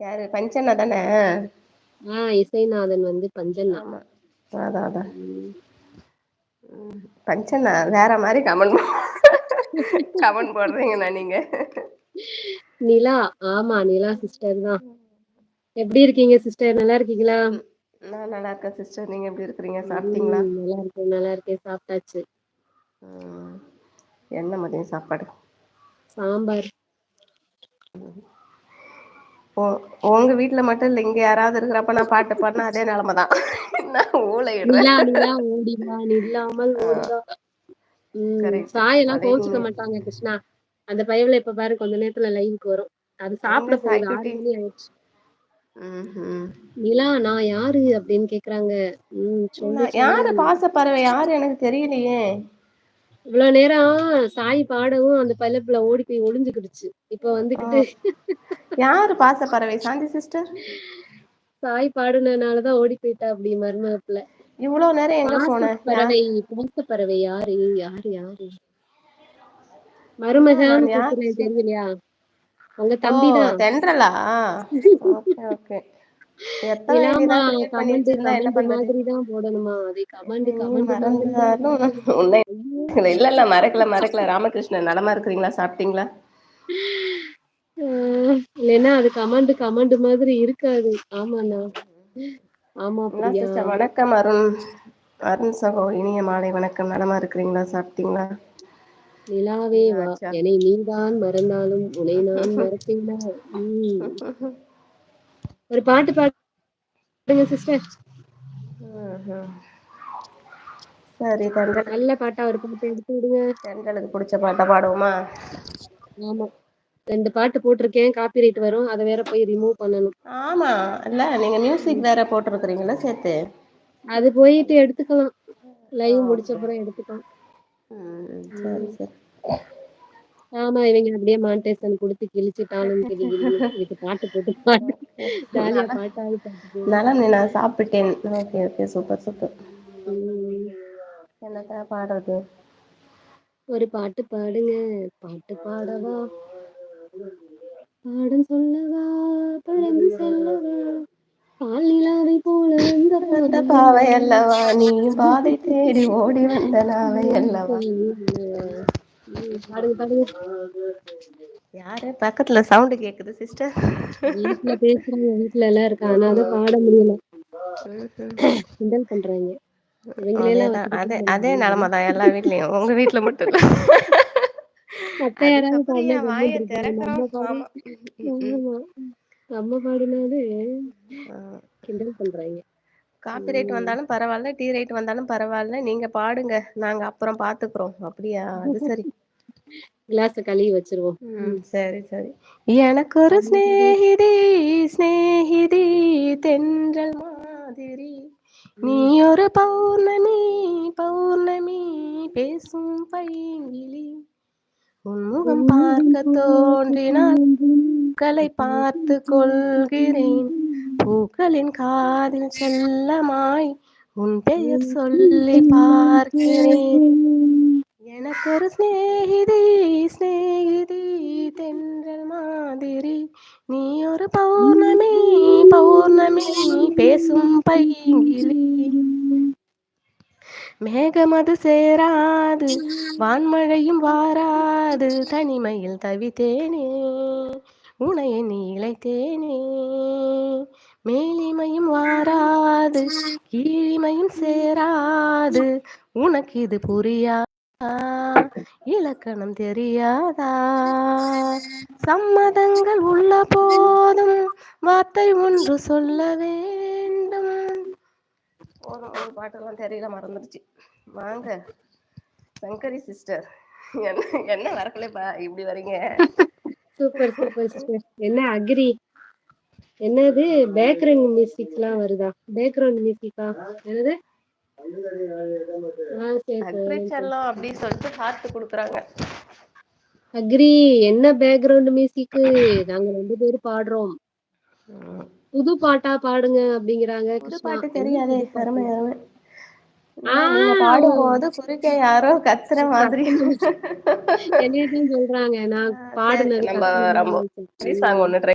யாரு பஞ்சண்ணா தான இசைநாதன் வந்து பஞ்சண்ணா. ஆமா. அதான். ம். பஞ்சன்னா வேற மாரி கமெண்ட் போடுறீங்கண்ணா நீங்க. நிலா ஆமா நிலா சிஸ்டர் தான். எப்படி இருக்கீங்க சிஸ்டர், நல்லா இருக்கீங்களா? நான் நல்லா இருக்கேன் சிஸ்டர், நீங்க எப்படி இருக்கிறீங்க, சாப்பிட்டீங்களா? நல்லா இருக்கேன், சாப்பிட்டாச்சு. என்ன மதியம் சாப்பாடு? சாம்பார். உங்க வீட்டுல மட்டும் இல்ல, இங்க யாராவது இருக்கிறப்ப நான் பாட்டு பாடினா அதே நிலைமைதான். நான் ஊளையிடுறேன். நிலா நிலா ஓடிவா நில்லாமல் ஓடிவா. கரெக்ட். சாயெல்லாம் அதே கோவிச்சுக்க நீங்க மாட்டாங்க கிருஷ்ணா. அந்த பயவுல இப்ப பாரு கொஞ்ச நேரத்துல லைவுக்கு வரும். அது எங்க சாப்பிட போகுது, 6 சாய்க்குட்டி? மணி ஆயிடுச்சு. ம்ஹும். நிலா நான் யாரு அப்படின்னு கேக்குறாங்க. சொல்லு சொல்லு. யாரு பாசப்பறவை, யாரு எனக்கு தெரியலையே. இவ்வளவு நேரம் சாய் பாடவும் அந்த பல்லப்புல ஓடி போய் ஒளிஞ்சுக்கிடுச்சு. இப்ப வந்துகிட்டு யாரு பாசப்பறவை? சாந்தி சிஸ்டர் சாய் பாடுனதுனாலதான் ஓடி போயிட்டா அப்படி மருமகப்புல. இவ்வளவு நேரம் எங்க போன? பாசப்பறவை யாரு யாரு யாரு? மருமகன்னு நான் யார்? கூப்பிடுறேன், தெரியலையா? உங்க ஓ, தம்பிதான். தென்றலா? Okay okay. எத்தனை நிலாமா ஐடிதான் கிரியேட் பண்ணி கமெண்ட் வச்சிருந்தா என்ன கமெண்ட் பண்றது? மாதிரிதான் போடணுமா? அதை கமெண்ட் நீ கமெண்ட் மாதிரிதான் மறந்தாலும் போடணும். உன்னை ஐயோ. இல்ல மறக்கல. ராமகிருஷ்ணன் நலமா இருக்கிறீங்களா, சாப்பிட்டீங்களா? இல்லைன்னா அது கமெண்ட் மாதிரி இருக்காது. ஆமாண்ணா. ஆமா என்ன பிரியா. சிஸ்டர், வணக்கம். அருண் சகோ, இனிய மாலை வணக்கம். நலமா இருக்கிறீங்களா, சாப்பிட்டீங்களா? நிலாவே வா, ஆச்சா. என்னை நீதான் மறந்தாலும் உன்னை நான் மறப்பேனா. ஒரு பாட்டு பாடுங்க சிஸ்டர். சரி, நல்ல பாட்டா ஒரு பாட்டு எடுத்து விடுங்க. தென்றலுக்கு பிடிச்ச பாட்டை பாடுவோமா? ஆமா, 2 பாட்டு போட்டிருக்கேன், காப்பிரைட் வரும், அதை வேற போய் ரிமூவ் பண்ணணும். ஆமா, இல்ல நீங்க மியூசிக் வேற போட்டிருக்கிறீங்களா சேர்த்து? அது போயிட்டு எடுத்துக்கலாம், லைவ் ஓகே. முடிச்சப்புறம் எடுத்துக்கலாம். சரி சரி. ஆமா, இவங்க அப்படியே மானிட்டைசேஷன் கொடுத்து கிழிச்சிட்டாலும் கிழிக்கணும். இதுக்கு பாட்டு போட்டு பாட்டு ஜாலியா பாட்டாவது பாட்டு. நலம், நான் சாப்பிட்டேன். Okay okay, super super. என்னத்த பாடுறது? ஒரு பாட்டு பாடுங்க. பாட்டு பாடவா, பாடம் சொல்லவா, பறந்து செல்லவா, பால் நிலாவை போல வந்த வந்த பாவை பாவை அல்லவா. அல்லவா, நீயும் பாதை தேடி ஓடி வந்த நாவை அல்லவா. பாடுங்க பாடுங்க. யாரு பக்கத்துல சவுண்ட் கேக்குது சிஸ்டர்? வீட்டுல பேசுறாங்க, வீட்டுல எல்லாம் இருக்கா, அதனாலதான் பாட முடியல. கிண்டல் பண்றாங்க. இவங்களெல்லாம் அதேதான், வச்சுக்கிட்டு அதே நிலைமைதான் எல்லா வீட்லயும், உங்க வீட்டுல மட்டும் இல்ல. மத்த யாராவது அதுக்கப்புறம் பாடினா என் கம்முன்னு வாயை இருப்பாங்க. திறக்கணும். ஆமா. ஆமா, நம்ம பாடினாலே கிண்டல் பண்றாங்க. காப்பி ரைட் வந்தாலும் பரவாயில்ல, டீ ரைட் வந்தாலும் பரவாயில்ல, நீங்க பாடுங்க, நாங்க அப்புறம் பாத்துக்கிறோம். அப்படியா? அது சரி. கிளாஸ கழுவி வச்சிருவோம். சரி சரி. எனக்கு ஒரு சிநேகிதி, சிநேகிதி தென்றல் மாதிரி, நீ ஒரு பௌர்ணமி, பௌர்ணமி பேசும் பைங்கிளி, உன்முகம் பார்க்க தோன்றினால் பூக்களை பார்த்து கொள்கிறேன், பூக்களின் காதில் செல்லமாய் உன் பெயர் சொல்லி பார்க்கிறேன். எனக்கு ஒரு சிநேகிதி, சிநேகிதி தென்றல் மாதிரி, நீ ஒரு பௌர்ணமி, பௌர்ணமி பேசும் பைங்கிளி, மேகமது சேராது வான்மழையும் வாராது, தனிமையில் தவித்தேனே உனைய நீளைத்தேனே, மேலிமையும் வாராது கீழிமையும் சேராது, உனக்கு இது புரியாதா, இலக்கணம் தெரியாதா, சம்மதங்கள் உள்ள போதும் வார்த்தை ஒன்று சொல்ல வேண்டும். ஒரு பாட்டெல்லாம் தெரியல, மறந்துடுச்சு. வாங்க சங்கரி சிஸ்டர், என்ன வரக்கலைப்பா இப்படி வரீங்க? Super super sister. என்ன அக்ரி, என்னது பேக்ரவுண்ட் மியூசிக்லாம் வருதா? பேக்ரவுண்ட் மியூசிக்கா என்னது? அக்ரிச்செல்லம் அப்படி சொல்லிட்டு ஹார்ட் கொடுக்குறாங்க. அக்ரி, என்ன பேக்ரவுண்ட் மியூசிக்? நாங்க 2 பேரும் பாடுறோம். புது பாட்டா பாடுங்க அப்படிங்கிறாங்க. புது கிருஷ்ணா, பாட்டு என்ன தெரியாதே. புது பாட்டு? அருமை அருமை. நீங்க பாடும்போது குறுக்கே யாரோ கத்துற மாதிரி. என்னையதான் சொல்றாங்க, நான் பாடுனது நம்ம கத்துற ரொம்ப மாதிரி. சாங் ஒண்ணு ட்ரை